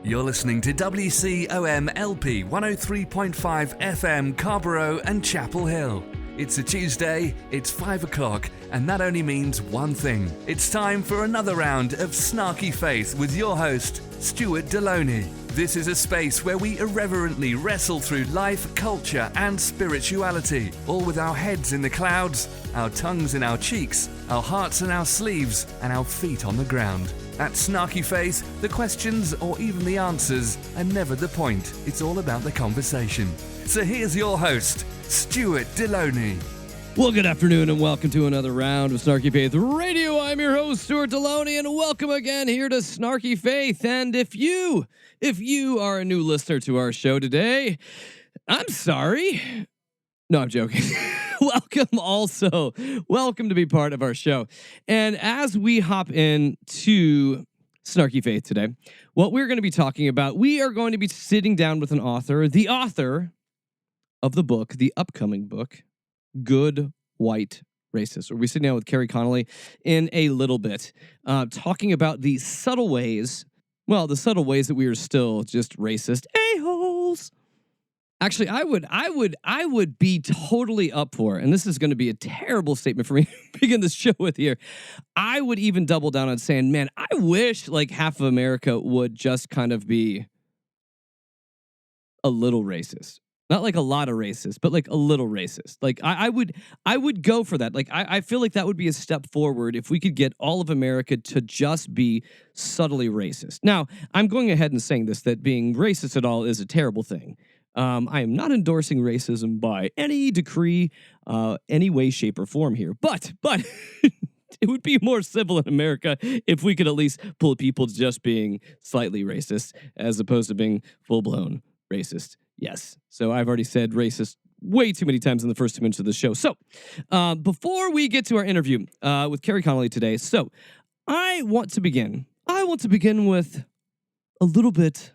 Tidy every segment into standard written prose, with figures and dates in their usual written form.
You're listening to WCOM LP 103.5 FM Carborough and Chapel Hill. It's a Tuesday, it's 5 o'clock, and that only means one thing. It's time for another round of Snarky Faith with your host, Stuart Deloney. This is a space where we irreverently wrestle through life, culture, and spirituality, all with our heads in the clouds, our tongues in our cheeks, our hearts in our sleeves, and our feet on the ground. At Snarky Faith, the questions or even the answers are never the point. It's all about the conversation. So here's your host, Stuart Deloney. Well, good afternoon and welcome to another round of Snarky Faith Radio. I'm your host, Stuart Deloney, and welcome again here to Snarky Faith. And if you are a new listener to our show today, I'm sorry. No, I'm joking. Welcome to be part of our show. And as we hop into Snarky Faith today, what we're going to be talking about, we are going to be sitting down with an author, the author of the book, the upcoming book, Good White Racist. We'll be sitting down with Kerry Connelly in a little bit, talking about the subtle ways that we are still just racist a-holes. Actually, I would be totally up for, and this is going to be a terrible statement for me to begin this show with here. I would even double down on saying, man, I wish like half of America would just kind of be a little racist. Not like a lot of racist, but like a little racist. Like I would go for that. Like I feel like that would be a step forward if we could get all of America to just be subtly racist. Now, I'm going ahead and saying this, that being racist at all is a terrible thing. I am not endorsing racism by any decree, any way, shape, or form here. But it would be more civil in America if we could at least pull people to just being slightly racist as opposed to being full-blown racist. Yes. So I've already said racist way too many times in the first 2 minutes of the show. So before we get to our interview with Kerry Connelly today, I want to begin with a little bit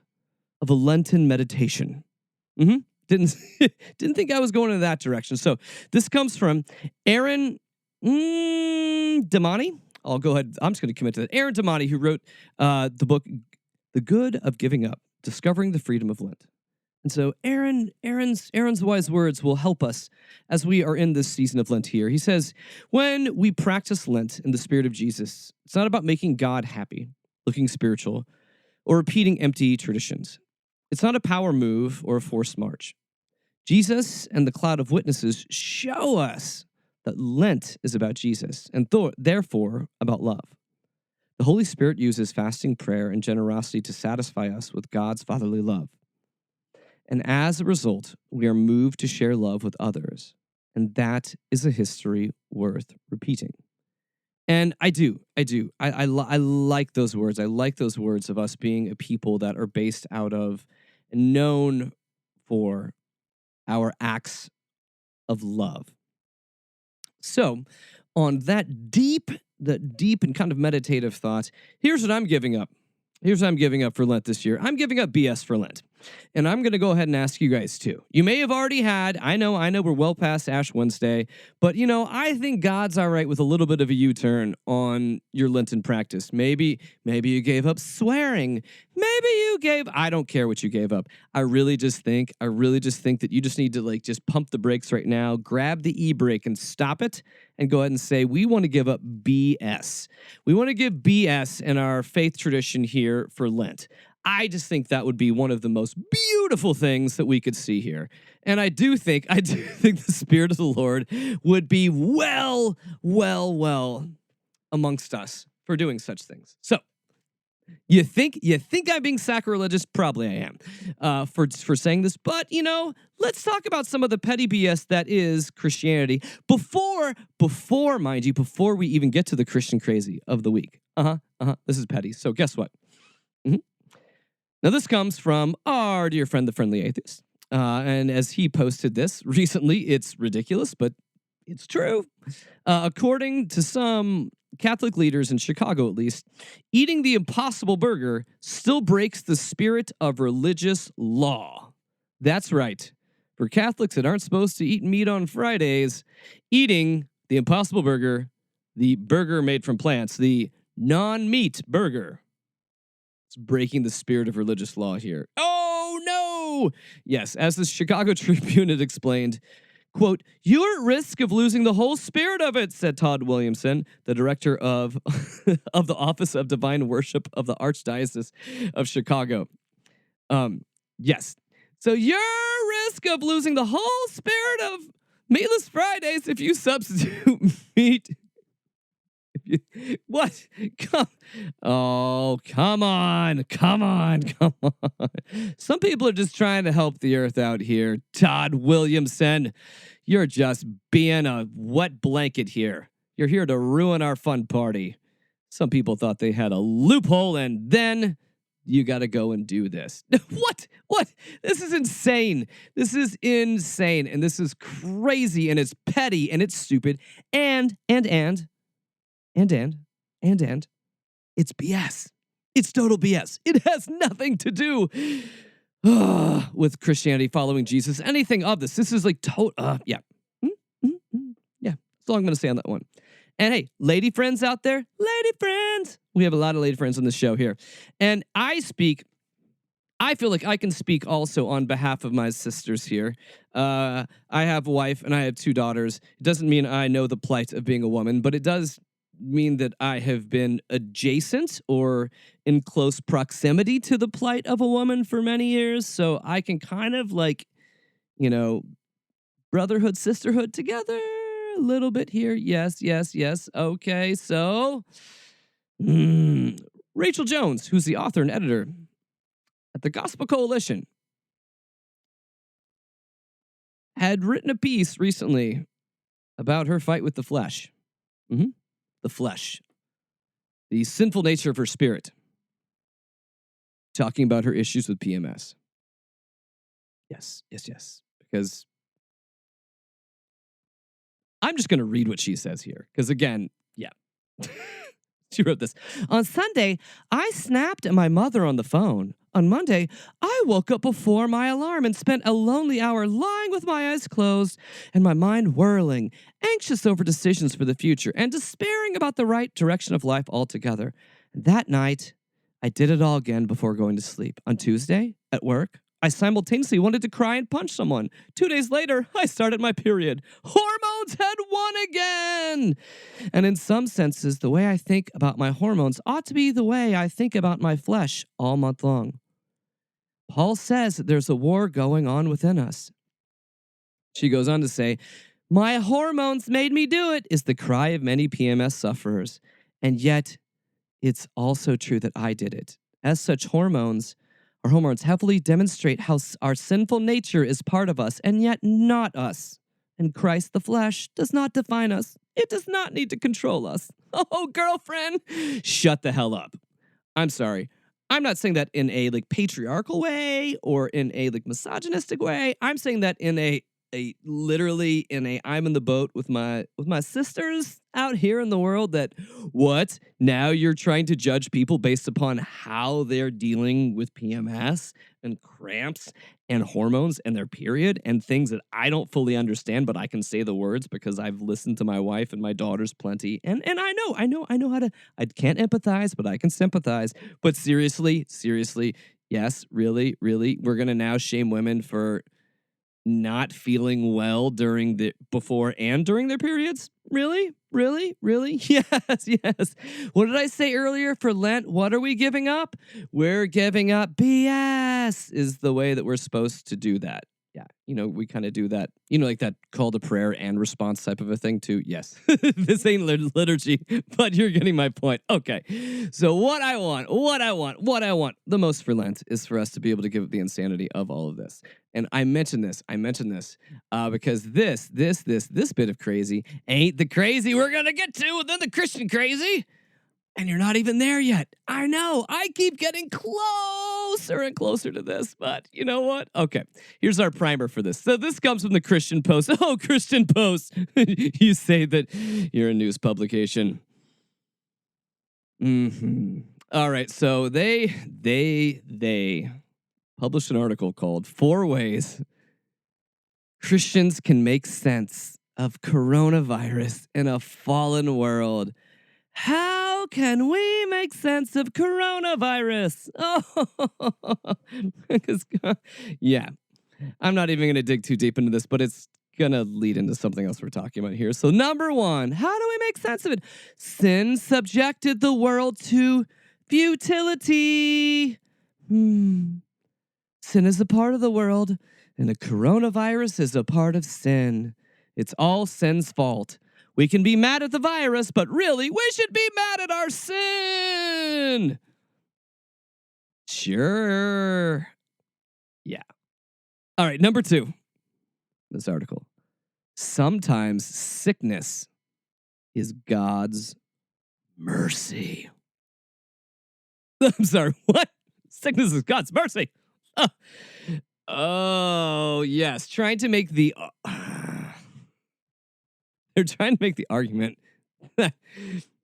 of a Lenten meditation. Didn't think I was going in that direction. So this comes from Aaron Damani. I'll go ahead. I'm just going to commit to that. Aaron Damani, who wrote the book, The Good of Giving Up, Discovering the Freedom of Lent. And so Aaron's wise words will help us as we are in this season of Lent here. He says, when we practice Lent in the spirit of Jesus, it's not about making God happy, looking spiritual, or repeating empty traditions. It's not a power move or a forced march. Jesus and the cloud of witnesses show us that Lent is about Jesus and therefore about love. The Holy Spirit uses fasting, prayer, and generosity to satisfy us with God's fatherly love. And as a result, we are moved to share love with others. And that is a history worth repeating. And I do. I like those words. I like those words of us being a people that are based out of and known for our acts of love. So, on that deep and kind of meditative thought, here's what I'm giving up. Here's what I'm giving up for Lent this year. I'm giving up BS for Lent. And I'm going to go ahead and ask you guys too. You may have already had, I know we're well past Ash Wednesday, but I think God's all right with a little bit of a U-turn on your Lenten practice. Maybe you gave up swearing. I don't care what you gave up. I really just think that you just need to just pump the brakes right now, grab the e-brake and stop it and go ahead and say, we want to give up BS. We want to give BS in our faith tradition here for Lent. I just think that would be one of the most beautiful things that we could see here. And I do think the Spirit of the Lord would be well amongst us for doing such things. So, you think I'm being sacrilegious? Probably I am for saying this. But, let's talk about some of the petty BS that is Christianity before we even get to the Christian crazy of the week. This is petty. So guess what? Now, this comes from our dear friend, the Friendly Atheist. And as he posted this recently, it's ridiculous, but it's true. According to some Catholic leaders in Chicago, at least, eating the Impossible Burger still breaks the spirit of religious law. That's right. For Catholics that aren't supposed to eat meat on Fridays, eating the Impossible Burger, the burger made from plants, the non-meat burger, It's breaking the spirit of religious law here. Oh, no! Yes, as the Chicago Tribune had explained, quote, "You're at risk of losing the whole spirit of it," said Todd Williamson, the director of, of the Office of Divine Worship of the Archdiocese of Chicago. Yes. So you're at risk of losing the whole spirit of Meatless Fridays if you substitute meat. What? Come on. Some people are just trying to help the earth out here. Todd Williamson, you're just being a wet blanket here. You're here to ruin our fun party. Some people thought they had a loophole, and then you got to go and do this. What? This is insane. And this is crazy, and it's petty, and it's stupid, and it's BS. It's total BS. It has nothing to do with Christianity, following Jesus, anything of this. This is like yeah. Yeah, that's all I'm going to say on that one. And hey, lady friends out there, we have a lot of lady friends on the show here. And I feel like I can speak also on behalf of my sisters here. I have a wife and I have 2 daughters. It doesn't mean I know the plight of being a woman, but it does mean that I have been adjacent or in close proximity to the plight of a woman for many years. So I can kind of brotherhood, sisterhood together a little bit here. Yes. Okay, so Rachel Jones, who's the author and editor at the Gospel Coalition, had written a piece recently about her fight with the flesh. The flesh. The sinful nature of her spirit. Talking about her issues with PMS. Yes. Because I'm just going to read what she says here. Because again, yeah. She wrote this. "On Sunday, I snapped at my mother on the phone. On Monday, I woke up before my alarm and spent a lonely hour lying with my eyes closed and my mind whirling, anxious over decisions for the future and despairing about the right direction of life altogether. That night, I did it all again before going to sleep. On Tuesday, at work, I simultaneously wanted to cry and punch someone. 2 days later, I started my period. Hormones had won again. And in some senses, the way I think about my hormones ought to be the way I think about my flesh all month long. Paul says that there's a war going on within us." She goes on to say, "My hormones made me do it," is the cry of many PMS sufferers. And yet, it's also true that I did it. As such, our hormones heavily demonstrate how our sinful nature is part of us and yet not us. And Christ, the flesh, does not define us. It does not need to control us. Oh, girlfriend, shut the hell up. I'm sorry. I'm not saying that in a patriarchal way or in a misogynistic way. I'm saying that in a literally in a I'm in the boat with my sisters out here in the world that what? Now you're trying to judge people based upon how they're dealing with PMS and cramps and hormones and their period and things that I don't fully understand, but I can say the words because I've listened to my wife and my daughters plenty. And I know how to, I can't empathize, but I can sympathize. But seriously, yes, really, we're going to now shame women for not feeling well before and during their periods? Really? Yes. What did I say earlier for Lent? What are we giving up? We're giving up BS is the way that we're supposed to do that. Yeah. We kind of do that, like that call to prayer and response type of a thing too. Yes. This ain't liturgy, but you're getting my point. Okay. So what I want the most for Lent is for us to be able to give up the insanity of all of this. And I mentioned this because this bit of crazy ain't the crazy we're going to get to within the Christian crazy. And you're not even there yet. I know. I keep getting closer and closer to this, but you know what? Okay, here's our primer for this. So this comes from the Christian Post. Oh, Christian Post. You say that you're a news publication. All right, so they published an article called 4 Ways Christians Can Make Sense of Coronavirus in a Fallen World. How How can we make sense of coronavirus? Oh, yeah. I'm not even going to dig too deep into this, but it's going to lead into something else we're talking about here. So, number one, how do we make sense of it? Sin subjected the world to futility. Sin is a part of the world, and the coronavirus is a part of sin. It's all sin's fault. We can be mad at the virus, but really, we should be mad at our sin. Sure. Yeah. All right, number two, this article. Sometimes sickness is God's mercy. I'm sorry, what? Sickness is God's mercy. Oh, yes. Trying to make the... they're trying to make the argument.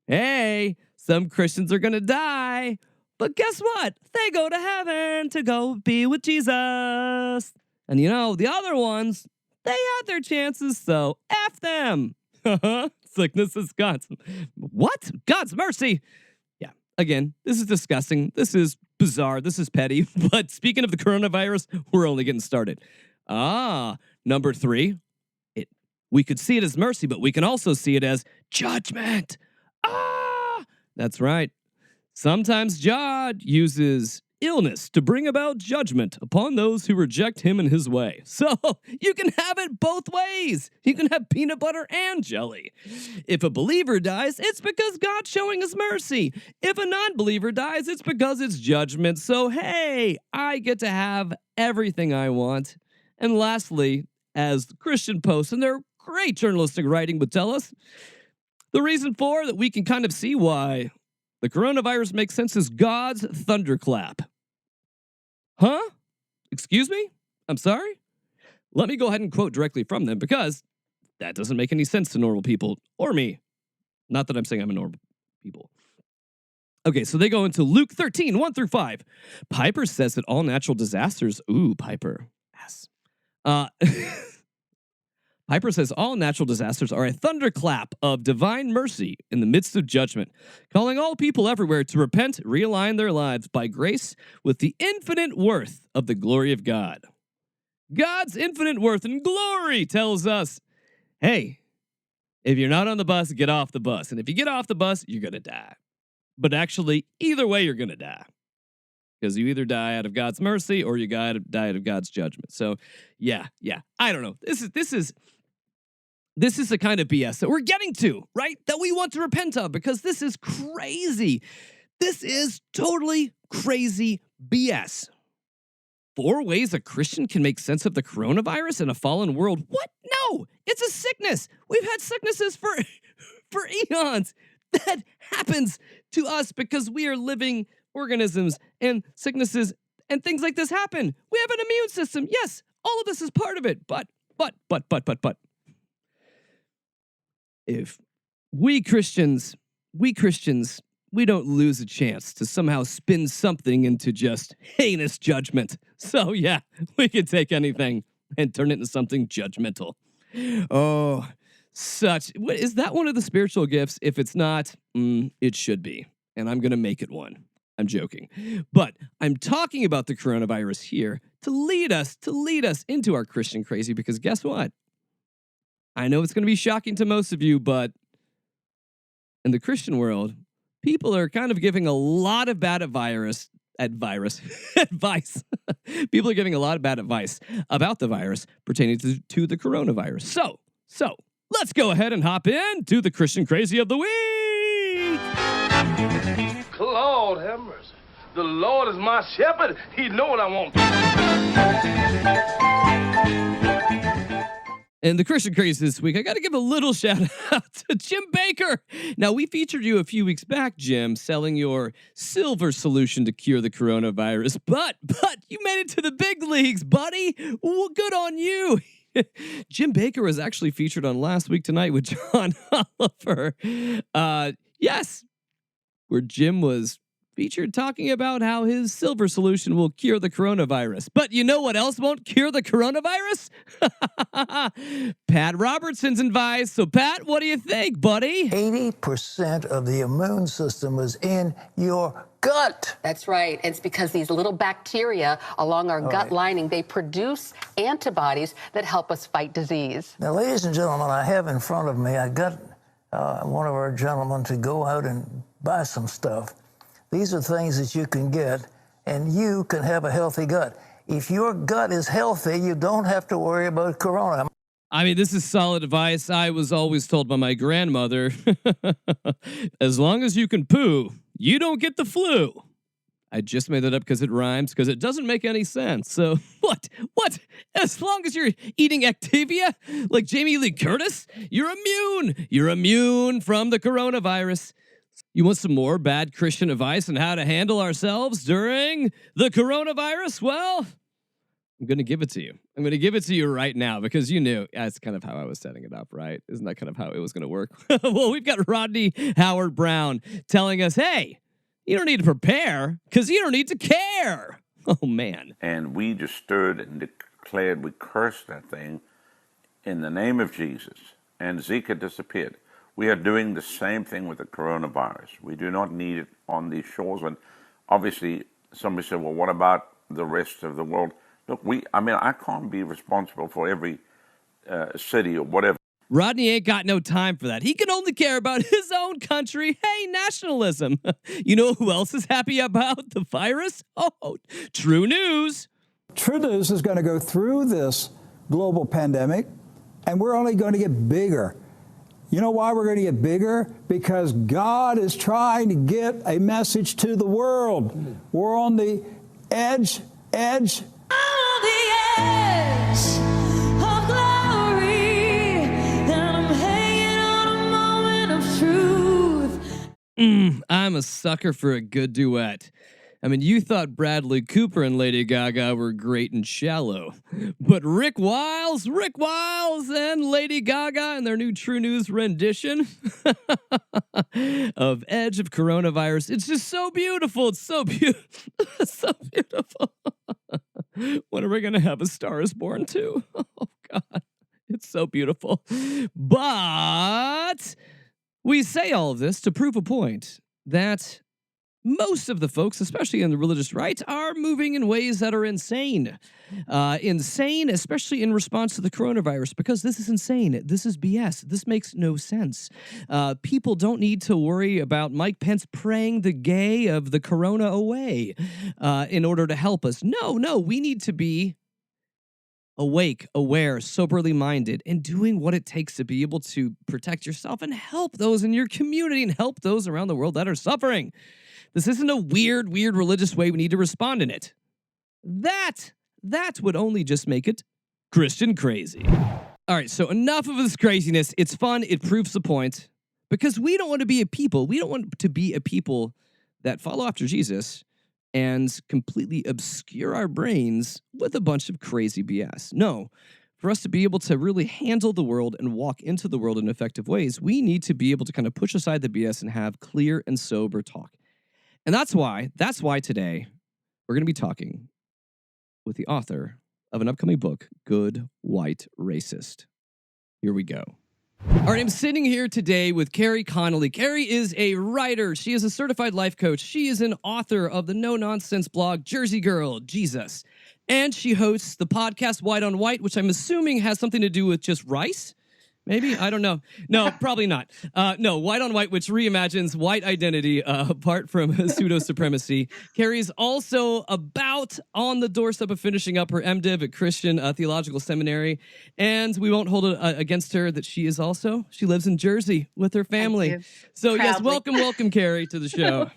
Hey, some Christians are going to die. But guess what? They go to heaven to go be with Jesus. And you know, the other ones, they had their chances, so F them. Sickness is God's... What? God's mercy? Yeah, again, this is disgusting. This is bizarre. This is petty. But speaking of the coronavirus, we're only getting started. Number three, we could see it as mercy, but we can also see it as judgment. That's right. Sometimes God uses illness to bring about judgment upon those who reject him and his way. So you can have it both ways. You can have peanut butter and jelly. If a believer dies, it's because God's showing us mercy. If a non-believer dies, it's because it's judgment. So hey, I get to have everything I want. And lastly, as the Christian Post and their great journalistic writing would tell us, the reason for that we can kind of see why the coronavirus makes sense is God's thunderclap. Huh? Excuse me? I'm sorry? Let me go ahead and quote directly from them because that doesn't make any sense to normal people or me. Not that I'm saying I'm a normal people. Okay, so they go into Luke 13, 1 through 5. Piper says that all natural disasters... Ooh, Piper. Yes. Piper says all natural disasters are a thunderclap of divine mercy in the midst of judgment, calling all people everywhere to repent, realign their lives by grace with the infinite worth of the glory of God. God's infinite worth and glory tells us, hey, if you're not on the bus, get off the bus. And if you get off the bus, you're going to die. But actually, either way, you're going to die. Because you either die out of God's mercy or you die out of God's judgment. So, yeah. I don't know. This is the kind of BS that we're getting to, right? That we want to repent of because this is crazy. This is totally crazy BS. 4 ways a Christian can make sense of the coronavirus in a fallen world. What? No, it's a sickness. We've had sicknesses for eons. That happens to us because we are living organisms and sicknesses and things like this happen. We have an immune system. Yes, all of this is part of it. But. If we Christians, we don't lose a chance to somehow spin something into just heinous judgment. So yeah, we can take anything and turn it into something judgmental. Oh, what is that one of the spiritual gifts? If it's not, it should be. And I'm going to make it one. I'm joking. But I'm talking about the coronavirus here to lead us into our Christian crazy because guess what? I know it's going to be shocking to most of you, but in the Christian world, people are kind of giving a lot of bad advice. People are giving a lot of bad advice about the virus pertaining to the coronavirus. So let's go ahead and hop into the Christian crazy of the week. Lord have mercy. The Lord is my shepherd. He know what I want. And the Christian crazy this week, I got to give a little shout out to Jim Baker. Now, we featured you a few weeks back, Jim, selling your silver solution to cure the coronavirus. But you made it to the big leagues, buddy. Well, good on you. Jim Baker was actually featured on Last Week Tonight with John Oliver. Yes, where Jim was featured talking about how his silver solution will cure the coronavirus. But you know what else won't cure the coronavirus? Pat Robertson's advice. So, Pat, what do you think, buddy? 80% of the immune system is in your gut. That's right. It's because these little bacteria along our gut lining, they produce antibodies that help us fight disease. Now, ladies and gentlemen, I have in front of me, I got one of our gentlemen to go out and buy some stuff. These are things that you can get, and you can have a healthy gut. If your gut is healthy, you don't have to worry about corona. I mean, this is solid advice. I was always told by my grandmother, as long as you can poo, you don't get the flu. I just made that up because it rhymes, because it doesn't make any sense. So what? As long as you're eating Activia, like Jamie Lee Curtis, you're immune. You're immune from the coronavirus. You want some more bad Christian advice on how to handle ourselves during the coronavirus? Well, I'm going to give it to you. I'm going to give it to you right now because you knew that's kind of how I was setting it up, right? Isn't that kind of how it was going to work? Well, we've got Rodney Howard Brown telling us, hey, you don't need to prepare because you don't need to care. Oh, man. And we just stood and declared, we cursed that thing in the name of Jesus, and Zika disappeared. We are doing the same thing with the coronavirus. We do not need it on these shores. And obviously, somebody said, well, what about the rest of the world? Look, I can't be responsible for every city or whatever. Rodney ain't got no time for that. He can only care about his own country. Hey, nationalism. You know who else is happy about the virus? Oh, True News. True News is going to go through this global pandemic, and we're only going to get bigger. You know why we're going to get bigger? Because God is trying to get a message to the world. We're on the edge. On the edge of glory, and I'm hanging on a moment of truth. I'm a sucker for a good duet. I mean, you thought Bradley Cooper and Lady Gaga were great and shallow. But Rick Wiles and Lady Gaga and their new True News rendition of Edge of Coronavirus. It's just so beautiful. It's so beautiful. It's so beautiful. When are we going to have A Star Is Born too? Oh, God. It's so beautiful. But we say all of this to prove a point that most of the folks, especially in the religious right, are moving in ways that are insane. Insane, especially in response to the coronavirus, because this is insane. This is BS. This makes no sense. People don't need to worry about Mike Pence praying the gay of the corona away in order to help us. No, we need to be awake, aware, soberly minded, and doing what it takes to be able to protect yourself and help those in your community and help those around the world that are suffering. This isn't a weird religious way we need to respond in it. That would only just make it Christian crazy. All right, so enough of this craziness. It's fun. It proves the point. Because we don't want to be a people. We don't want to be a people that follow after Jesus and completely obscure our brains with a bunch of crazy BS. No. For us to be able to really handle the world and walk into the world in effective ways, we need to be able to kind of push aside the BS and have clear and sober talk. And that's why today we're going to be talking with the author of an upcoming book, Good White Racist. Here we go. All right, I'm sitting here today with Kerry Connelly. Kerry is a writer. She is a certified life coach. She is an author of the no-nonsense blog, Jersey Girl, Jesus. And she hosts the podcast White on White, which I'm assuming has something to do with just rice. Maybe? I don't know. No, probably not. No, White on White, which reimagines white identity apart from pseudo-supremacy. Kerry's also about on the doorstep of finishing up her MDiv at Christian Theological Seminary. And we won't hold it against her that she lives in Jersey with her family. So Proudly. Yes, welcome, Kerry, to the show.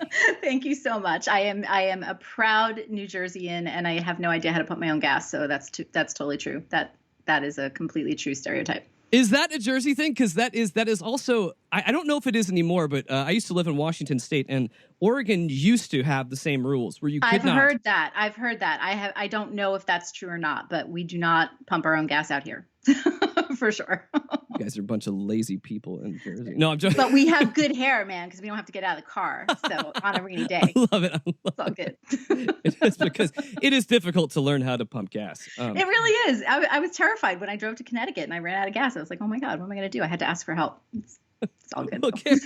Thank you so much. I am a proud New Jerseyan, and I have no idea how to put my own gas. So that's totally true. That is a completely true stereotype. Is that a Jersey thing? Because that is also, I don't know if it is anymore, but I used to live in Washington State, and Oregon used to have the same rules where you could not. I've heard that. I don't know if that's true or not, but we do not pump our own gas out here. for sure. You guys are a bunch of lazy people in Jersey. No, I'm joking. But we have good hair, man, because we don't have to get out of the car. So on a rainy day, I love it. it's all good. It is, because it is difficult to learn how to pump gas. It really is. I was terrified when I drove to Connecticut and I ran out of gas. I was like, oh my God, what am I going to do? I had to ask for help. It's all good. Okay.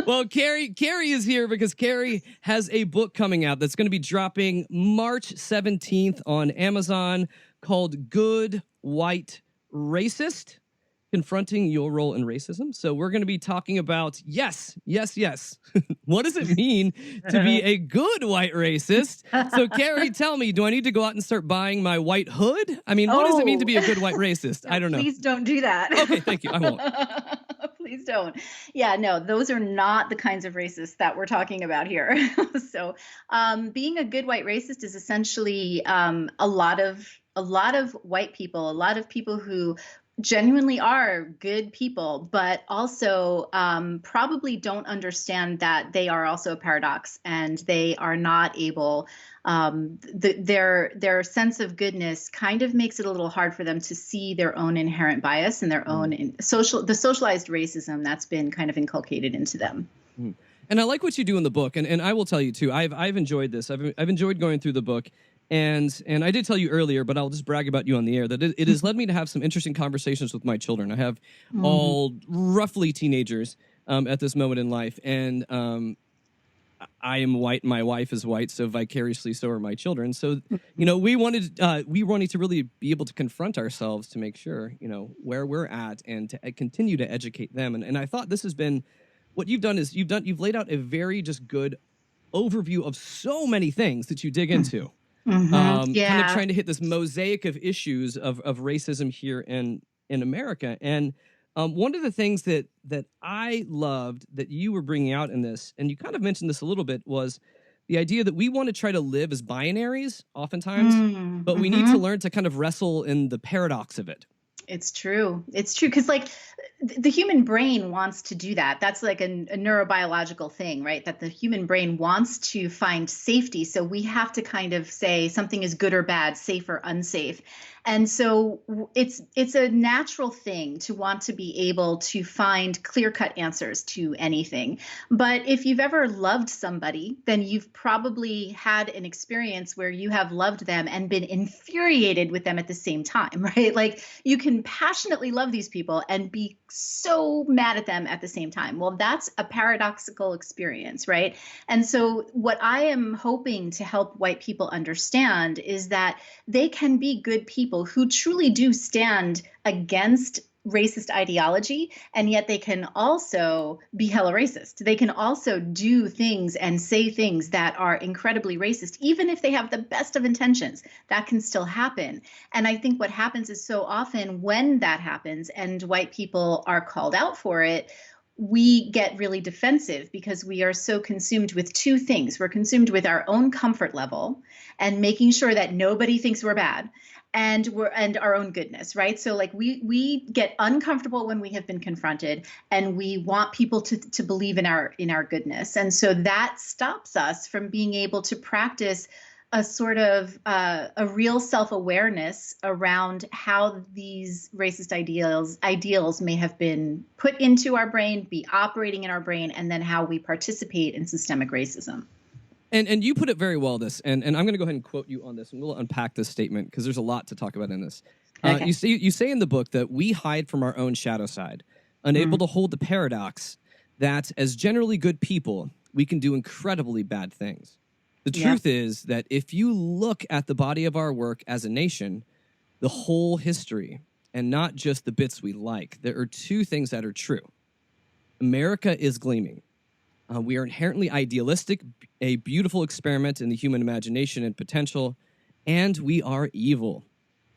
Well, Kerry is here because Kerry has a book coming out that's going to be dropping March 17th on Amazon called Good White Racist: Confronting Your Role in Racism. So we're going to be talking about, yes. What does it mean to be a good white racist? So Kerry, tell me, do I need to go out and start buying my white hood? I mean, what does it mean to be a good white racist? I don't know. Please don't do that. Okay, thank you. I won't. Please don't. Yeah, no, those are not the kinds of racists that we're talking about here. So being a good white racist is essentially a lot of white people, a lot of people who genuinely are good people, but also probably don't understand that they are also a paradox, and they are not able, their sense of goodness kind of makes it a little hard for them to see their own inherent bias and their own the socialized racism that's been kind of inculcated into them. And I like what you do in the book, and I will tell you too, I've enjoyed this. I've enjoyed going through the book. And I did tell you earlier, but I'll just brag about you on the air, that it has led me to have some interesting conversations with my children. I have all roughly teenagers at this moment in life, and I am white, my wife is white, so vicariously so are my children. So, we wanted to really be able to confront ourselves to make sure, where we're at, and to continue to educate them. And I thought this has been, what you've done is you've laid out a very just good overview of so many things that you dig into. Kind of trying to hit this mosaic of issues of racism here in America. And one of the things that I loved that you were bringing out in this, and you kind of mentioned this a little bit, was the idea that we want to try to live as binaries oftentimes, but we need to learn to kind of wrestle in the paradox of it. It's true. It's true. Because the human brain wants to do that. That's like a neurobiological thing, right? That the human brain wants to find safety. So we have to kind of say something is good or bad, safe or unsafe. And so it's a natural thing to want to be able to find clear-cut answers to anything. But if you've ever loved somebody, then you've probably had an experience where you have loved them and been infuriated with them at the same time, right? Like you can passionately love these people and be so mad at them at the same time. Well, that's a paradoxical experience, right? And so what I am hoping to help white people understand is that they can be good people who truly do stand against racist ideology, and yet they can also be hella racist. They can also do things and say things that are incredibly racist, even if they have the best of intentions. That can still happen. And I think what happens is so often when that happens and white people are called out for it, we get really defensive because we are so consumed with two things. We're consumed with our own comfort level and making sure that nobody thinks we're bad, and our own goodness, right? So like we get uncomfortable when we have been confronted, and we want people to believe in our goodness. And so that stops us from being able to practice a sort of a real self-awareness around how these racist ideals may have been put into our brain, be operating in our brain, and then how we participate in systemic racism. And you put it very well, this, and I'm going to go ahead and quote you on this, and we'll unpack this statement because there's a lot to talk about in this. Okay. You say in the book that we hide from our own shadow side, unable to hold the paradox that as generally good people, we can do incredibly bad things. The truth is that if you look at the body of our work as a nation, the whole history, and not just the bits we like, there are two things that are true. America is gleaming. We are inherently idealistic, a beautiful experiment in the human imagination and potential, and we are evil.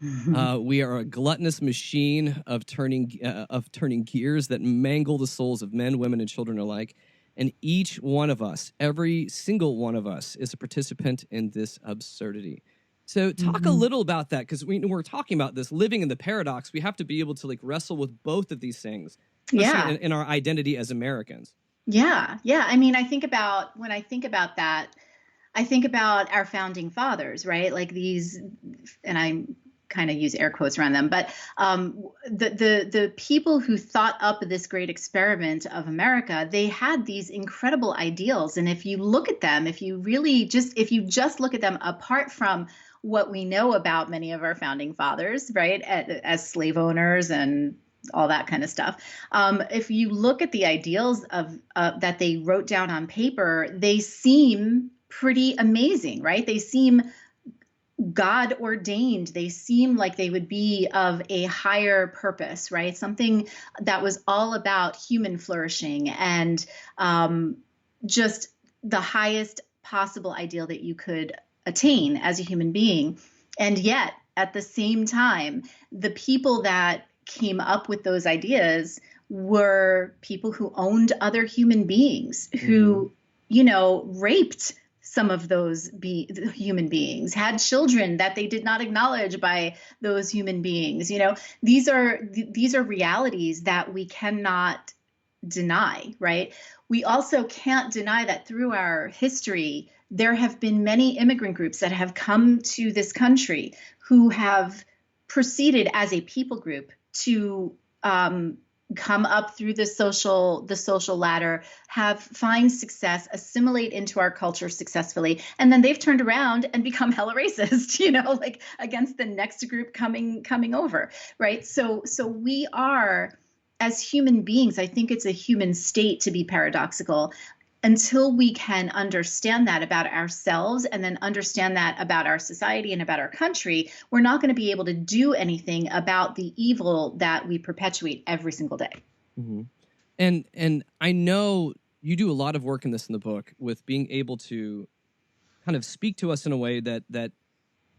We are a gluttonous machine of turning gears that mangle the souls of men, women, and children alike. And each one of us, every single one of us, is a participant in this absurdity. So talk a little about that, because we're talking about this, living in the paradox. We have to be able to wrestle with both of these things in our identity as Americans. Yeah. I mean, when I think about that, I think about our founding fathers, right? Like these, and I'm kind of use air quotes around them. But the people who thought up this great experiment of America, they had these incredible ideals. And if you look at them, if you just look at them apart from what we know about many of our founding fathers, right, as slave owners and all that kind of stuff. If you look at the ideals of that they wrote down on paper, they seem pretty amazing, right? They seem God ordained. They seem like they would be of a higher purpose, right? Something that was all about human flourishing and just the highest possible ideal that you could attain as a human being. And yet, at the same time, the people that came up with those ideas were people who owned other human beings, who, raped some of those human beings, had children that they did not acknowledge by those human beings. These are realities that we cannot deny, right? We also can't deny that through our history, there have been many immigrant groups that have come to this country who have proceeded as a people group to come up through the social ladder, find success, assimilate into our culture successfully, and then they've turned around and become hella racist, like against the next group coming over, right? So we are, as human beings, I think it's a human state to be paradoxical. Until we can understand that about ourselves and then understand that about our society and about our country, we're not going to be able to do anything about the evil that we perpetuate every single day. Mm-hmm. And I know you do a lot of work in the book with being able to kind of speak to us in a way that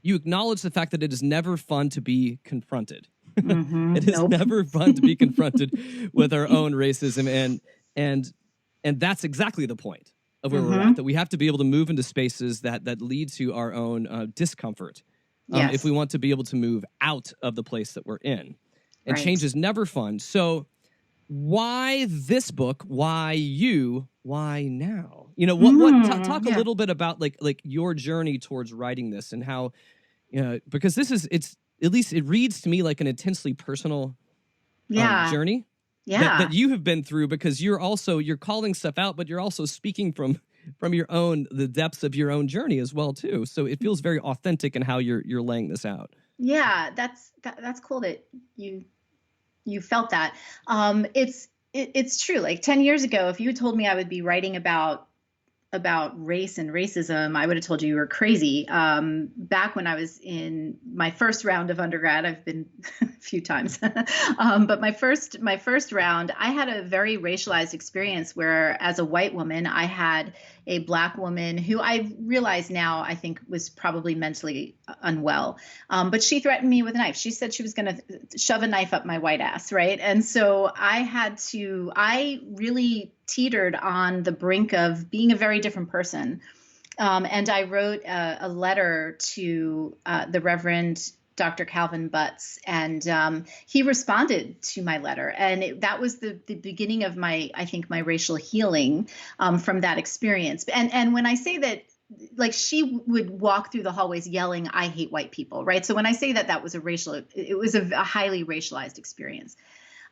you acknowledge the fact that it is never fun to be confronted. Mm-hmm. It is never fun to be confronted with our own racism and that's exactly the point of where we're at, that we have to be able to move into spaces that lead to our own discomfort if we want to be able to move out of the place that we're in. And change is never fun. So why this book? Why you? Why now? Talk a little bit about like your journey towards writing this and how, because it's at least it reads to me like an intensely personal journey. Yeah. That you have been through, because you're calling stuff out, but you're also speaking from the depths of your own journey as well too. So it feels very authentic in how you're laying this out. Yeah, that's cool that you felt that. It's true. Like 10 years ago, if you had told me I would be writing about race and racism, I would have told you were crazy. Back when I was in my first round of undergrad, I've been a few times, but my first round, I had a very racialized experience where, as a white woman, I had a Black woman who I realize now I think was probably mentally unwell. But she threatened me with a knife. She said she was going to shove a knife up my white ass, right? And so I really teetered on the brink of being a very different person. And I wrote a letter to the Reverend Dr. Calvin Butts, and he responded to my letter. And that was the beginning of my racial healing from that experience. And when I say that, like, she would walk through the hallways yelling, "I hate white people," right? So when I say that was it was a highly racialized experience.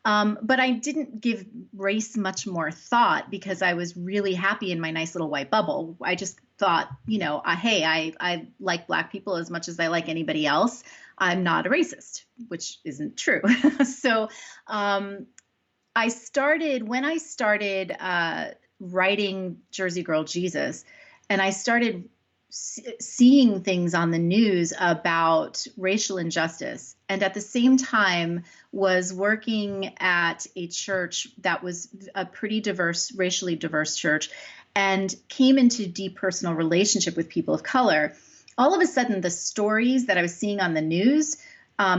But I didn't give race much more thought because I was really happy in my nice little white bubble. I just thought, hey, I like Black people as much as I like anybody else. I'm not a racist, which isn't true. So when I started writing Jersey Girl Jesus, and I started seeing things on the news about racial injustice, and at the same time was working at a church that was a pretty diverse, racially diverse church, and came into deep personal relationship with people of color, all of a sudden the stories that I was seeing on the news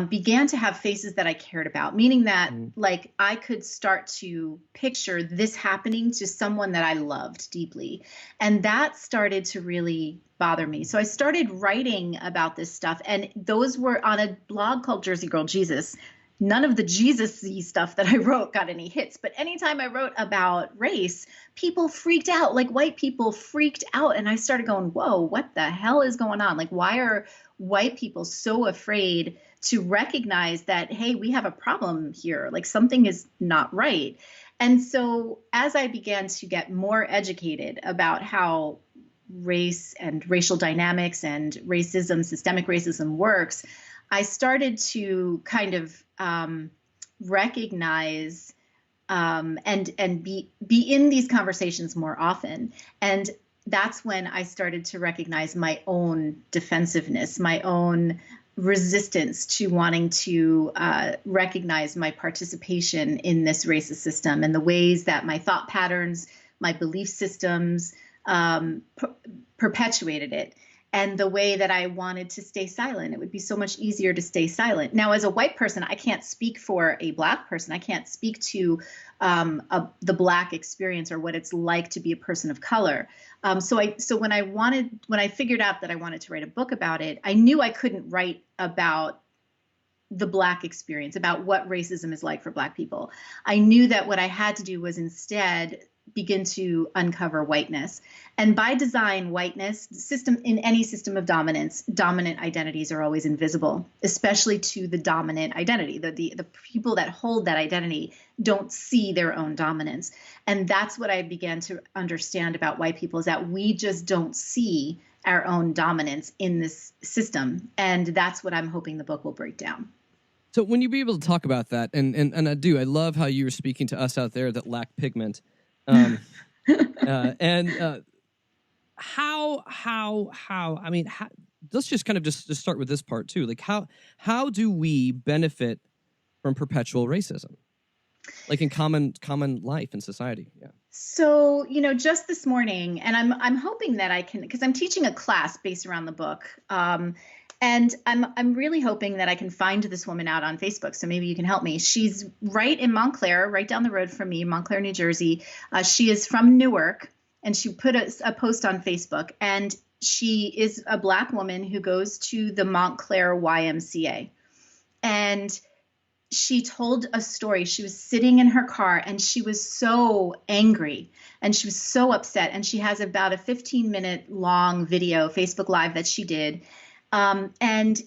began to have faces that I cared about, meaning that like I could start to picture this happening to someone that I loved deeply. And that started to really bother me. So I started writing about this stuff, and those were on a blog called Jersey Girl Jesus. None of the Jesus-y stuff that I wrote got any hits, but anytime I wrote about race, people freaked out, like white people freaked out. And I started going, whoa, what the hell is going on? Like, why are white people so afraid to recognize that, hey, we have a problem here, like something is not right. And so as I began to get more educated about how race and racial dynamics and racism, systemic racism works, I started to kind of recognize and be in these conversations more often. And that's when I started to recognize my own defensiveness, my own resistance to wanting to recognize my participation in this racist system and the ways that my thought patterns, my belief systems perpetuated it. And the way that I wanted to stay silent, it would be so much easier to stay silent. Now, as a white person, I can't speak for a Black person. I can't speak to the Black experience or what it's like to be a person of color. So when I figured out that I wanted to write a book about it, I knew I couldn't write about the Black experience, about what racism is like for Black people. I knew that what I had to do was instead begin to uncover whiteness. And by design, whiteness, in any system of dominance, dominant identities are always invisible, especially to the dominant identity. The people that hold that identity don't see their own dominance. And that's what I began to understand about white people, is that we just don't see our own dominance in this system. And that's what I'm hoping the book will break down. So when you be able to talk about that, and I love how you were speaking to us out there that lack pigment. How let's just kind of just start with this part too. Like how do we benefit from perpetual racism? Like in common life in society? Yeah. So, just this morning, and I'm hoping that I can, because I'm teaching a class based around the book. And I'm really hoping that I can find this woman out on Facebook. So maybe you can help me. She's right in Montclair, right down the road from me, Montclair, New Jersey. She is from Newark, and she put a post on Facebook. And she is a Black woman who goes to the Montclair YMCA. And she told a story. She was sitting in her car, and she was so angry, and she was so upset. And she has about a 15-minute long video, Facebook Live, that she did. And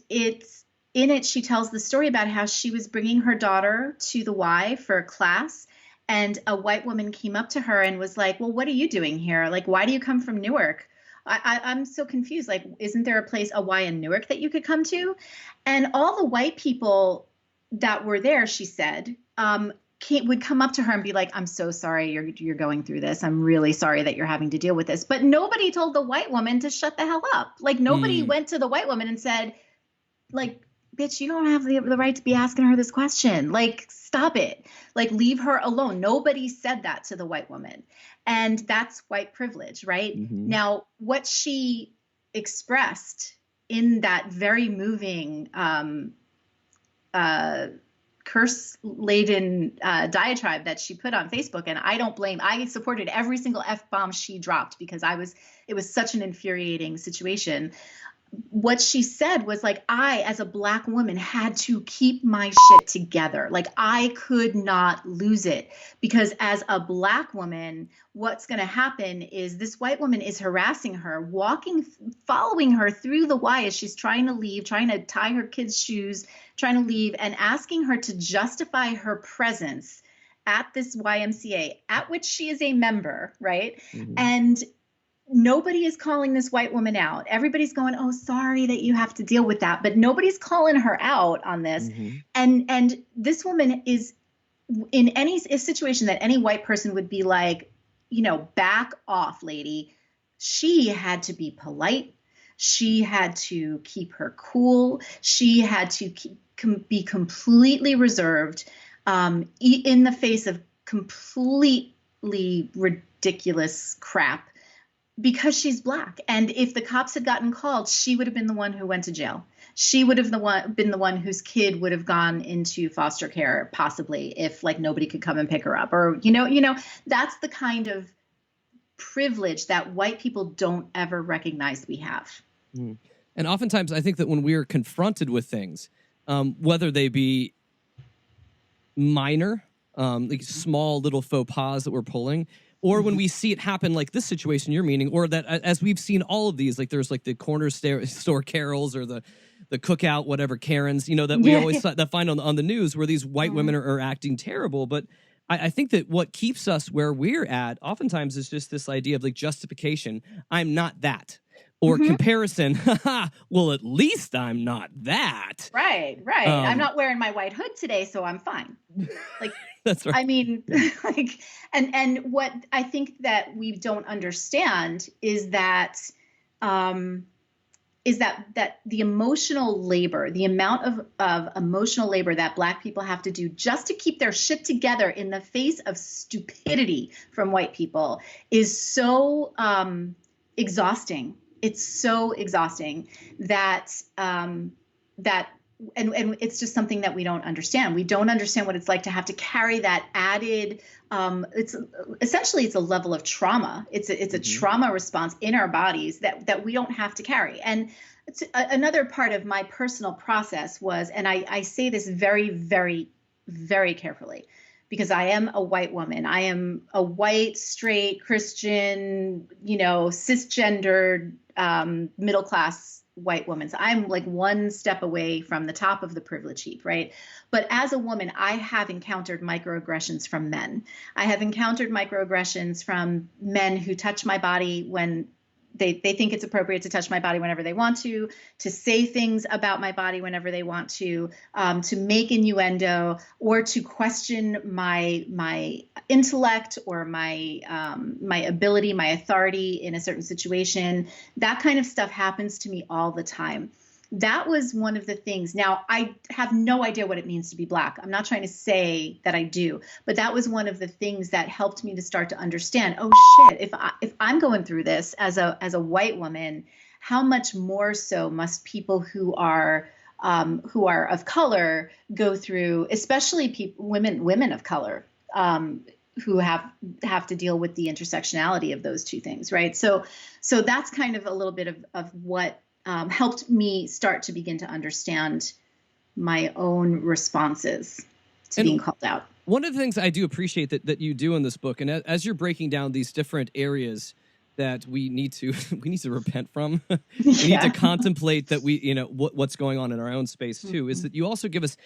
she tells the story about how she was bringing her daughter to the Y for a class, and a white woman came up to her and was like, well, what are you doing here? Like, why do you come from Newark? I'm so confused. Like, isn't there a Y in Newark that you could come to? And all the white people that were there, she said, would come up to her and be like, I'm so sorry you're going through this. I'm really sorry that you're having to deal with this. But nobody told the white woman to shut the hell up. Like, nobody went to the white woman and said, like, bitch, you don't have the right to be asking her this question. Like, stop it. Like, leave her alone. Nobody said that to the white woman. And that's white privilege, right? Mm-hmm. Now, what she expressed in that very moving curse-laden diatribe that she put on Facebook, and I supported every single F-bomb she dropped because it was such an infuriating situation. What she said was like, I, as a Black woman, had to keep my shit together. Like, I could not lose it, because as a Black woman, what's going to happen is this white woman is harassing her, following her through the Y as she's trying to leave, trying to tie her kids' shoes, trying to leave, and asking her to justify her presence at this YMCA, at which she is a member, right? Mm-hmm. And nobody is calling this white woman out. Everybody's going, oh, sorry that you have to deal with that. But nobody's calling her out on this. Mm-hmm. And this woman is in any situation that any white person would be like, back off, lady. She had to be polite. She had to keep her cool. She had to be completely reserved in the face of completely ridiculous crap, because she's Black. And if the cops had gotten called, she would have been the one who went to jail. She would have been the one whose kid would have gone into foster care, possibly, if like nobody could come and pick her up. Or, that's the kind of privilege that white people don't ever recognize we have. Mm. And oftentimes I think that when we're confronted with things, whether they be minor, like small little faux pas that we're pulling, or when we see it happen, like this situation you're meaning, or that as we've seen all of these, like there's like the corner store carols, or the the cookout, whatever Karens, that we always that find on the news where these white women are acting terrible. But I think that what keeps us where we're at oftentimes is just this idea of like justification. I'm not that. Or comparison, well, at least I'm not that. Right. I'm not wearing my white hood today, so I'm fine. Like, that's right. I mean, like, and what I think that we don't understand is that the emotional labor, the amount of emotional labor that Black people have to do just to keep their shit together in the face of stupidity from white people is so exhausting. It's so exhausting that and it's just something that we don't understand. We don't understand what it's like to have to carry that added. It's a level of trauma. It's a trauma response in our bodies that we don't have to carry. And it's another part of my personal process was, and I say this very, very, very carefully, because I am a white woman. I am a white, straight, Christian, cisgendered, middle-class white woman. So I'm like one step away from the top of the privilege heap, right? But as a woman, I have encountered microaggressions from men. I have encountered microaggressions from men who touch my body when they think it's appropriate to touch my body whenever they want to say things about my body whenever they want to make innuendo, or to question my intellect or my ability, my authority in a certain situation. That kind of stuff happens to me all the time. That was one of the things. Now, I have no idea what it means to be Black. I'm not trying to say that I do, but that was one of the things that helped me to start to understand, oh shit, if I'm going through this as a white woman, how much more so must people who are of color go through, especially women of color, who have to deal with the intersectionality of those two things, right? So that's kind of a little bit of what helped me start to begin to understand my own responses to being called out. One of the things I do appreciate that you do in this book, and as you're breaking down these different areas that we need to repent from, we need to contemplate that what's going on in our own space too, is that you also give us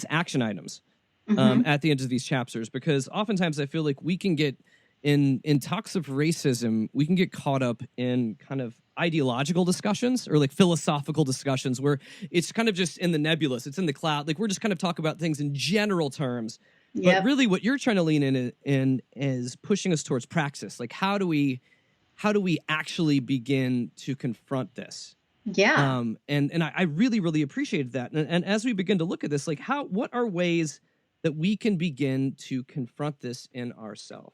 action items at the end of these chapters, because oftentimes I feel like we can get in talks of racism, we can get caught up in kind of ideological discussions or like philosophical discussions where it's kind of just in the nebulous, it's in the cloud. Like we're just kind of talking about things in general terms. But really what you're trying to lean in is pushing us towards praxis. Like how do we actually begin to confront this? Yeah. And I really, really appreciated that. And as we begin to look at this, like what are ways that we can begin to confront this in ourselves?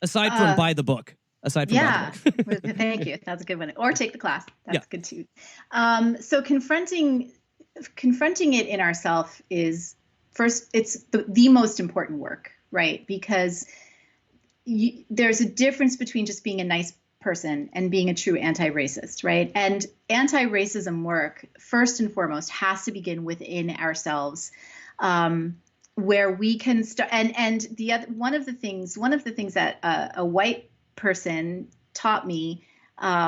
Aside from buy the book. Buy the book. Thank you. That's a good one. Or take the class. That's good too. So confronting it in ourselves is first, it's the most important work, right? Because there's a difference between just being a nice person and being a true anti-racist, right? And anti-racism work, first and foremost, has to begin within ourselves, where we can start. And one of the things that a white person taught me,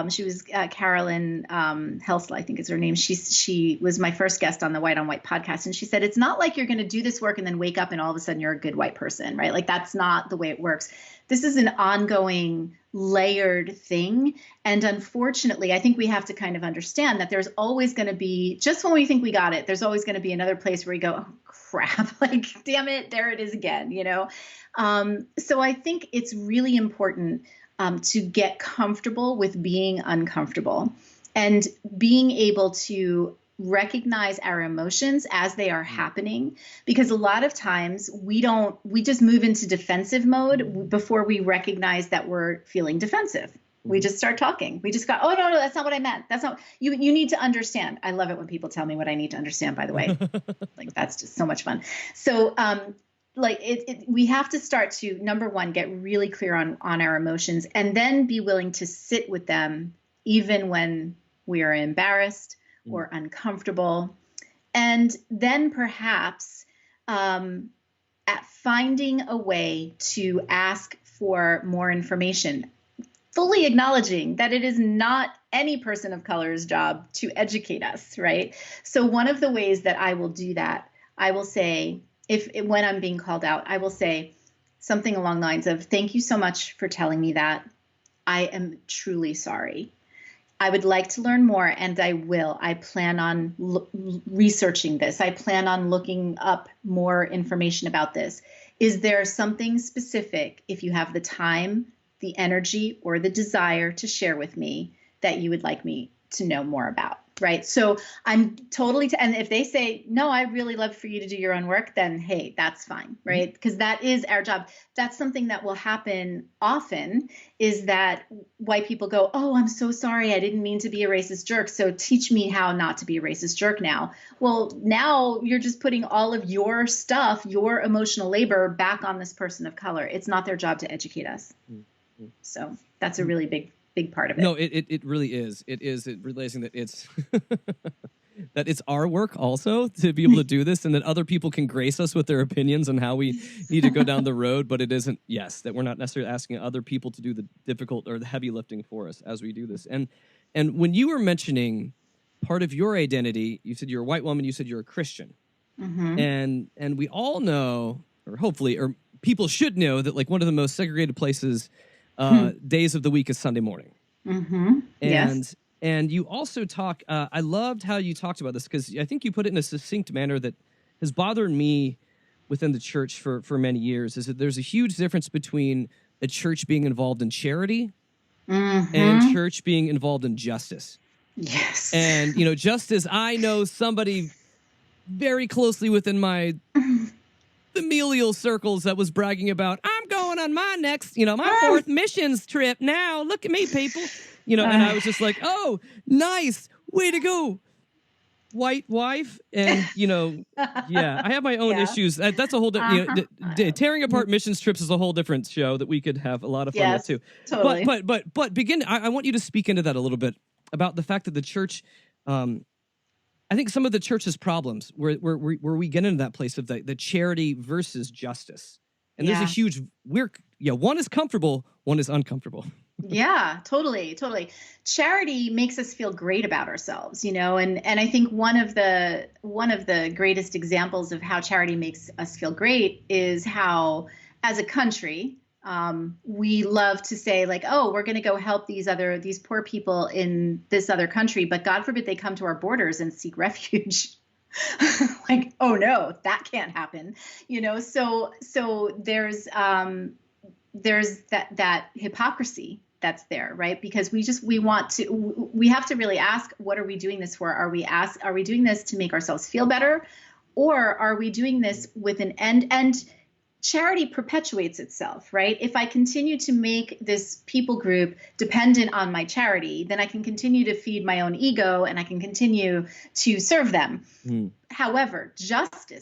she was Carolyn Helsel, I think is her name. She was my first guest on the White on White podcast, and she said, it's not like you're going to do this work and then wake up and all of a sudden you're a good white person, right? Like that's not the way it works. This is an ongoing, layered thing. And unfortunately, I think we have to kind of understand that there's always going to be, just when we think we got it, there's always going to be another place where we go, oh, crap, like, damn it, there it is again, So I think it's really important to get comfortable with being uncomfortable and being able to recognize our emotions as they are happening, because a lot of times we just move into defensive mode before we recognize that we're feeling defensive. We just start talking. We just go, oh, no, that's not what I meant. That's not, you need to understand. I love it when people tell me what I need to understand, by the way. Like, that's just so much fun. So, we have to start to, number one, get really clear on our emotions, and then be willing to sit with them even when we are embarrassed or uncomfortable. And then perhaps at finding a way to ask for more information. fully acknowledging that it is not any person of color's job to educate us, right? So one of the ways that I will do that, I will say, when I'm being called out, I will say something along the lines of, thank you so much for telling me that. I am truly sorry. I would like to learn more, and I will. I plan on researching this. I plan on looking up more information about this. Is there something specific, if you have the time, the energy, or the desire to share with me, that you would like me to know more about? Right. So I'm totally, and if they say, no, I really love for you to do your own work, then hey, that's fine. Right. Because that is our job. That's something that will happen often, is that white people go, oh, I'm so sorry. I didn't mean to be a racist jerk. So teach me how not to be a racist jerk now. Well, now you're just putting all of your stuff, your emotional labor back on this person of color. It's not their job to educate us. So that's a really big part of it. No, it really is. It is realizing that it's that it's our work also to be able to do this, and that other people can grace us with their opinions on how we need to go down the road. But it isn't, that we're not necessarily asking other people to do the difficult or the heavy lifting for us as we do this. And when you were mentioning part of your identity, you said you're a white woman, you said you're a Christian. And we all know, or hopefully, or people should know, that like one of the most segregated places days of the week is Sunday morning. Yes. And you also talk, I loved how you talked about this, because I think you put it in a succinct manner that has bothered me within the church for many years, is that there's a huge difference between a church being involved in charity and church being involved in justice. Yes. And, justice, I know somebody very closely within my familial circles that was bragging about, I'm going on my next, my fourth missions trip now. Look at me, people. And I was just like, oh, nice. Way to go, white wife. And, I have my own issues. That's a whole different, tearing apart missions trips is a whole different show that we could have a lot of fun with too. Totally. But begin, I want you to speak into that a little bit about the fact that the church, I think some of the church's problems where we get into that place of the charity versus justice. And there's a huge, one is comfortable, one is uncomfortable. Yeah, totally. Charity makes us feel great about ourselves, and I think one of the greatest examples of how charity makes us feel great is how, as a country, we love to say, like, oh, we're going to go help these poor people in this other country, but God forbid they come to our borders and seek refuge. Like, oh no, that can't happen. So there's that hypocrisy that's there, right? Because we have to really ask, what are we doing this for? Are we doing this to make ourselves feel better, or are we doing this with an end? And charity perpetuates itself, right? If I continue to make this people group dependent on my charity, then I can continue to feed my own ego and I can continue to serve them. However,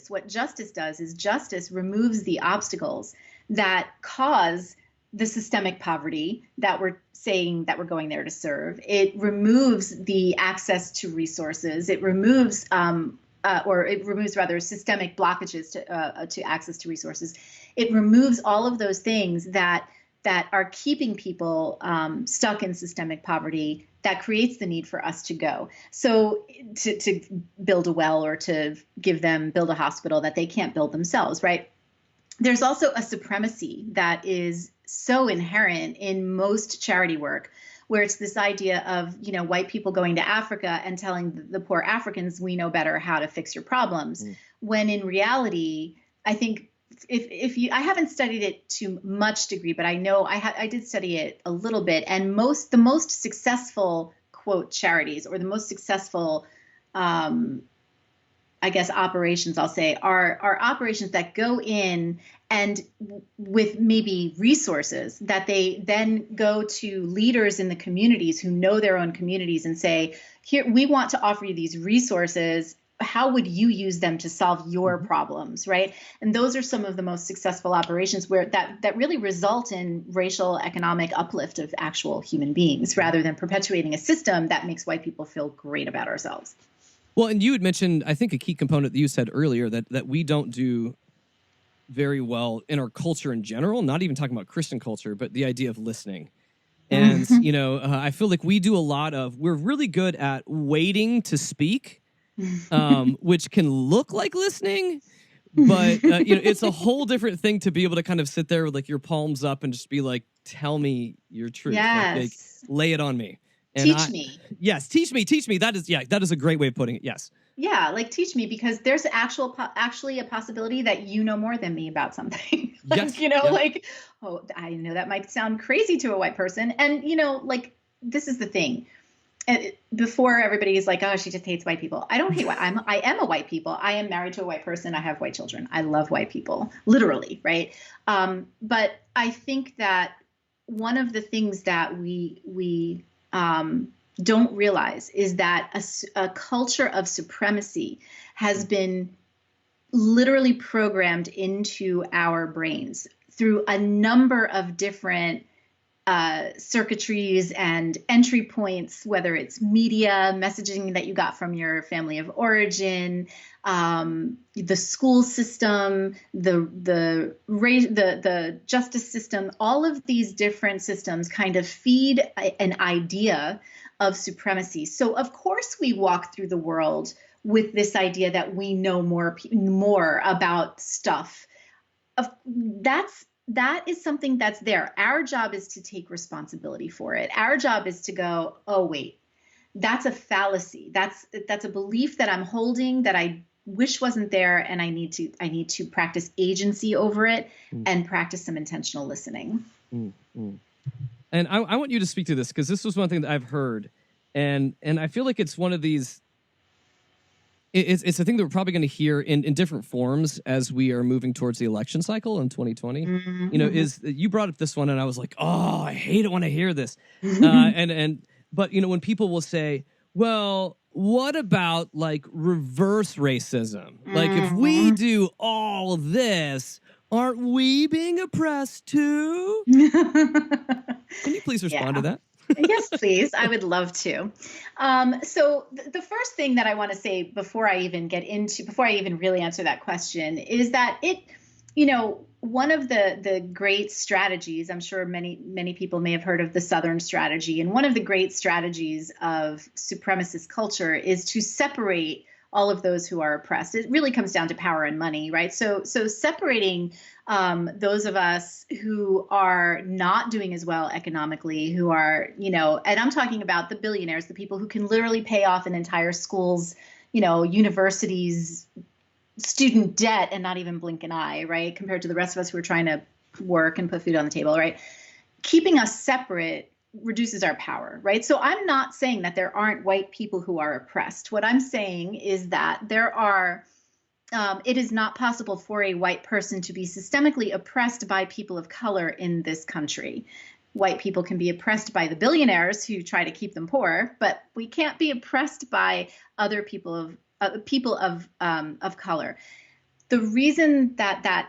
what justice does is justice removes the obstacles that cause the systemic poverty that we're saying that we're going there to serve. It removes the access to resources. It removes systemic blockages to access to resources. It removes all of those things that are keeping people stuck in systemic poverty, that creates the need for us to go. So to build a well, or to build a hospital that they can't build themselves, right? There's also a supremacy that is so inherent in most charity work, where it's this idea of, white people going to Africa and telling the poor Africans, we know better how to fix your problems. When in reality, I think I haven't studied it to much degree, but I know I did study it a little bit. And the most successful, quote, charities, or the most successful, operations, I'll say, are operations that go in and with maybe resources that they then go to leaders in the communities who know their own communities and say, here, we want to offer you these resources. How would you use them to solve your problems, right? And those are some of the most successful operations where that really result in racial economic uplift of actual human beings, rather than perpetuating a system that makes white people feel great about ourselves. Well, and you had mentioned, I think, a key component that you said earlier that we don't do very well in our culture in general, not even talking about Christian culture, but the idea of listening. And, I feel like we're really good at waiting to speak, which can look like listening. But, it's a whole different thing to be able to kind of sit there with like your palms up and just be like, tell me your truth. Like, lay it on me. And teach me. Yes, teach me. That is a great way of putting it. Yes. Yeah, like teach me, because there's actually a possibility that you know more than me about something. Yes. Like, oh, I know that might sound crazy to a white person. And, like, this is the thing. Before everybody is like, oh, she just hates white people. I don't hate I am a white people. I am married to a white person. I have white children. I love white people, literally, right? But I think that one of the things that we don't realize is that a culture of supremacy has been literally programmed into our brains through a number of different circuitries and entry points, whether it's media, messaging that you got from your family of origin, the school system, the justice system. All of these different systems kind of feed an idea of supremacy. So of course we walk through the world with this idea that we know more about stuff. That is something that's there. Our job is to take responsibility for it. Our job is to go, oh, wait, that's a fallacy. That's a belief that I'm holding that I wish wasn't there. And I need to practice agency over it and practice some intentional listening. And I want you to speak to this, because this was one thing that I've heard. And I feel like it's one of these, it's a thing that we're probably going to hear in different forms as we are moving towards the election cycle in 2020. You brought up this one, and I was like, oh, I hate it when I hear this. But when people will say, well, what about like reverse racism? Like if we do all this, aren't we being oppressed too? Can you please respond to that? Yes, please. I would love to. So the first thing that I want to say before I even really answer that question is that one of the great strategies, I'm sure many people may have heard of the Southern strategy, and one of the great strategies of supremacist culture is to separate all of those who are oppressed. It really comes down to power and money, right? So separating those of us who are not doing as well economically, who are, and I'm talking about the billionaires, the people who can literally pay off an entire school's, university's student debt and not even blink an eye, right? Compared to the rest of us who are trying to work and put food on the table, right? Keeping us separate reduces our power, right? So I'm not saying that there aren't white people who are oppressed. What I'm saying is that there are, it is not possible for a white person to be systemically oppressed by people of color in this country. White people can be oppressed by the billionaires who try to keep them poor, but we can't be oppressed by other people of color. The reason that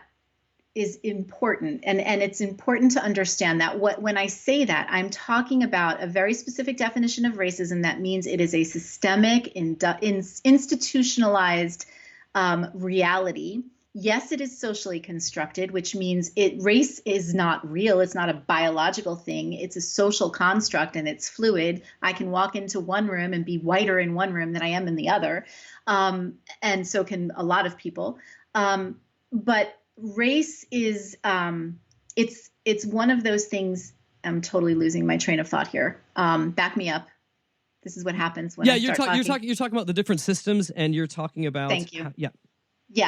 is important, and it's important to understand that when I say that, I'm talking about a very specific definition of racism that means it is a systemic, institutionalized reality. Yes, it is socially constructed, which means race is not real. It's not a biological thing. It's a social construct, and it's fluid. I can walk into one room and be whiter in one room than I am in the other, and so can a lot of people. But race is it's one of those things. I'm totally losing my train of thought here. Back me up. This is what happens when you're talking about the different systems, and you're talking about. Thank you. Yeah.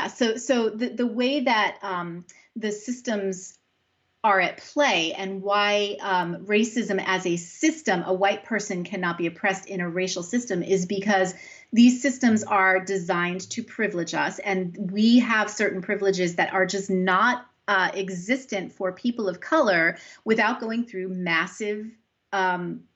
So the way that the systems are at play, and why racism as a system, a white person cannot be oppressed in a racial system, is because these systems are designed to privilege us, and we have certain privileges that are just not existent for people of color without going through massive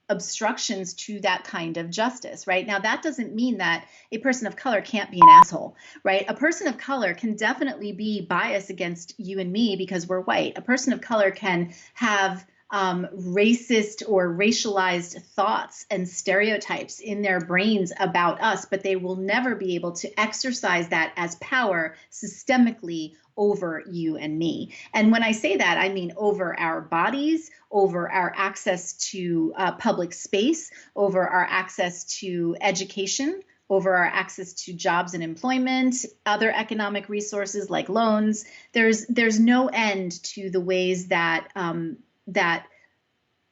obstructions to that kind of justice, right? Now, that doesn't mean that a person of color can't be an asshole, right? A person of color can definitely be biased against you and me because we're white. A person of color can have racist or racialized thoughts and stereotypes in their brains about us, but they will never be able to exercise that as power systemically over you and me. And when I say that, I mean over our bodies, over our access to public space, over our access to education, over our access to jobs and employment, other economic resources like loans. There's no end to the ways that that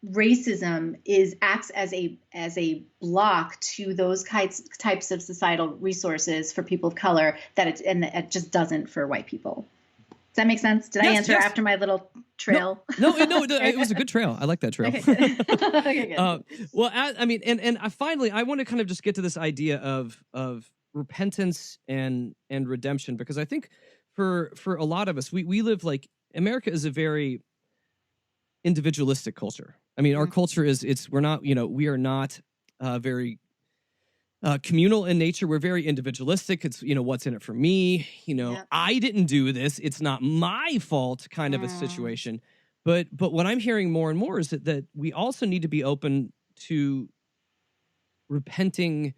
racism acts as a block to those types of societal resources for people of color that it just doesn't for white people. Does that make sense? Did I answer after my little trail? No, it was a good trail. I like that trail. Okay, good. Okay, good. Well, I mean, and I want to kind of just get to this idea of repentance and redemption, because I think for a lot of us, we live, like, America is a very individualistic culture. I mean, our culture we are not very communal in nature. We're very individualistic. It's, what's in it for me? I didn't do this. It's not my fault kind of a situation. But what I'm hearing more and more is that we also need to be open to repenting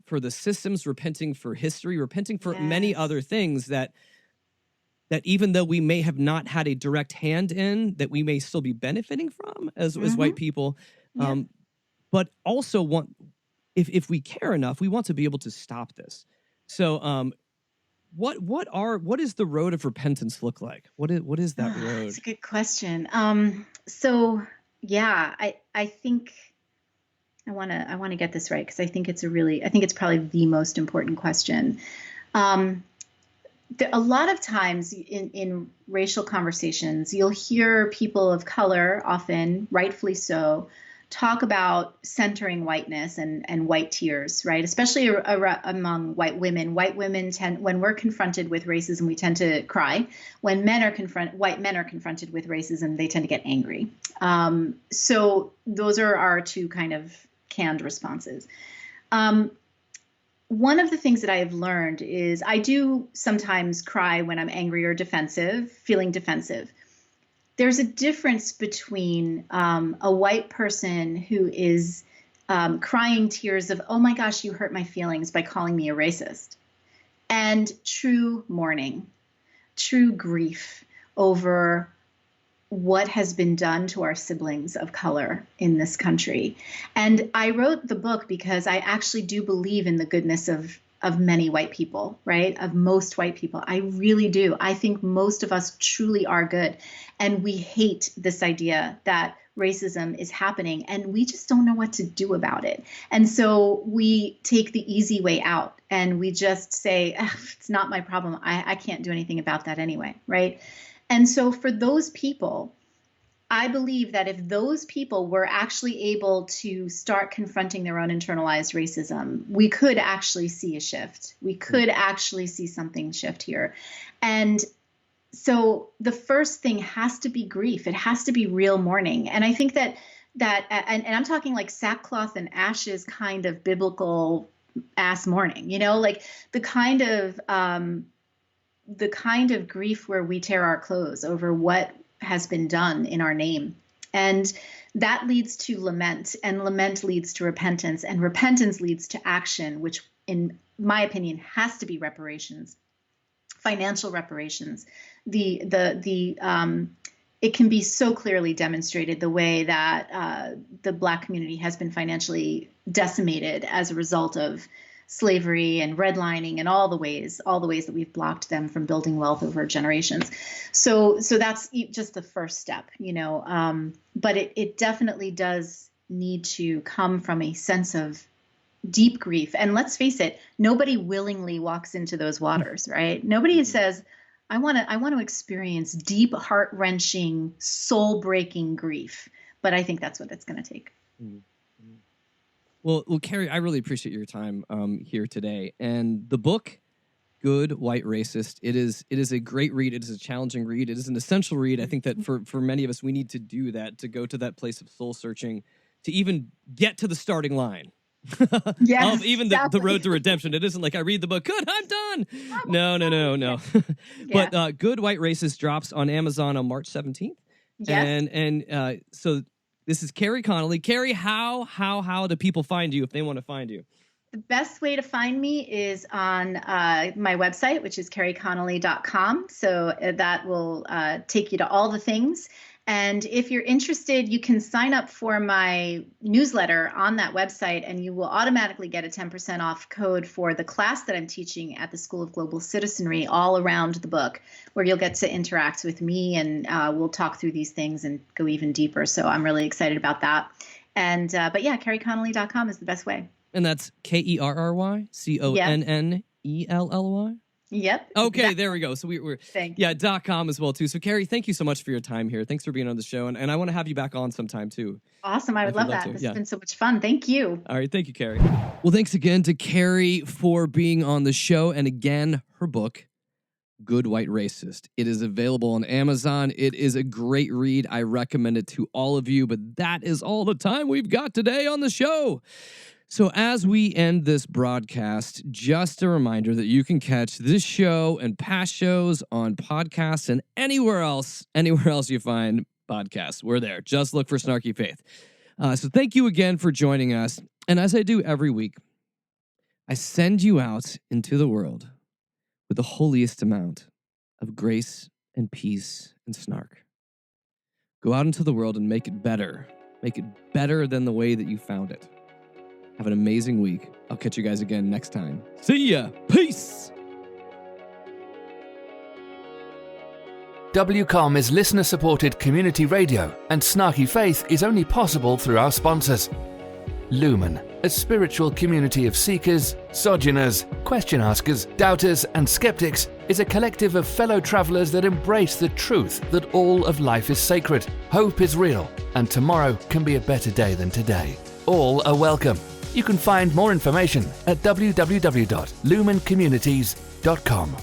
for the systems, repenting for history, repenting for many other things that even though we may have not had a direct hand in, that we may still be benefiting from as white people. But also if we care enough, we want to be able to stop this. So what is the road of repentance look like? What is that road? That's a good question. I think I want to get this right, because I think it's probably the most important question. A lot of times in racial conversations, you'll hear people of color, often rightfully so, talk about centering whiteness and white tears, right? Especially among white women. White women when we're confronted with racism, we tend to cry. When white men are confronted with racism, they tend to get angry. So those are our two kind of canned responses. One of the things that I have learned is I do sometimes cry when I'm angry or feeling defensive. There's a difference between a white person who is crying tears of, oh my gosh, you hurt my feelings by calling me a racist, and true mourning, true grief over what has been done to our siblings of color in this country. And I wrote the book because I actually do believe in the goodness of many white people, right? Of most white people. I really do. I think most of us truly are good. And we hate this idea that racism is happening, and we just don't know what to do about it. And so we take the easy way out, and we just say, it's not my problem. I can't do anything about that anyway, right? And so for those people, I believe that if those people were actually able to start confronting their own internalized racism, we could actually see a shift. We could actually see something shift here. And so the first thing has to be grief. It has to be real mourning. And I think that and I'm talking like sackcloth and ashes kind of biblical ass mourning, like the kind of grief where we tear our clothes over what has been done in our name. And that leads to lament, and lament leads to repentance, and repentance leads to action, which in my opinion has to be reparations, financial reparations. It can be so clearly demonstrated the way that the Black community has been financially decimated as a result of slavery and redlining and all the ways that we've blocked them from building wealth over generations. So that's just the first step, but it definitely does need to come from a sense of deep grief. And let's face it, nobody willingly walks into those waters, right? Nobody says, I want to experience deep, heart-wrenching, soul-breaking grief. But I think that's what it's going to take. Mm-hmm. Well, Kerry, I really appreciate your time here today. And the book, Good White Racist, it is a great read. It is a challenging read. It is an essential read. I think that for many of us, we need to do that, to go to that place of soul searching, to even get to the starting line. Yes, of even the road to redemption. It isn't like I read the book, good, I'm done. No. Yeah. But Good White Racist drops on Amazon on March 17th. Yes. And so this is Kerry Connelly. Kerry, how do people find you if they want to find you? The best way to find me is on my website, which is kerryconnelly.com. So that will take you to all the things. And if you're interested, you can sign up for my newsletter on that website, and you will automatically get a 10% off code for the class that I'm teaching at the School of Global Citizenry all around the book, where you'll get to interact with me, and we'll talk through these things and go even deeper. So I'm really excited about that. And but yeah, kerryconnelly.com is the best way. And that's KerryConnelly? Yep. Okay, exactly. there we go. So we're Thank yeah, .com as well too. So Kerry, thank you so much for your time here. Thanks for being on the show, and I want to have you back on sometime too. Awesome. I would love that. This has been so much fun. Thank you. All right, thank you, Kerry. Well, thanks again to Kerry for being on the show, and again, her book, Good White Racist. It is available on Amazon. It is a great read. I recommend it to all of you, but that is all the time we've got today on the show. So as we end this broadcast, just a reminder that you can catch this show and past shows on podcasts and anywhere else you find podcasts. We're there. Just look for Snarky Faith. So thank you again for joining us. And as I do every week, I send you out into the world with the holiest amount of grace and peace and snark. Go out into the world and make it better. Make it better than the way that you found it. Have an amazing week. I'll catch you guys again next time. See ya. Peace. WCOM is listener-supported community radio, and Snarky Faith is only possible through our sponsors. Lumen, a spiritual community of seekers, sojourners, question askers, doubters, and skeptics, is a collective of fellow travelers that embrace the truth that all of life is sacred, hope is real, and tomorrow can be a better day than today. All are welcome. You can find more information at www.lumencommunities.com.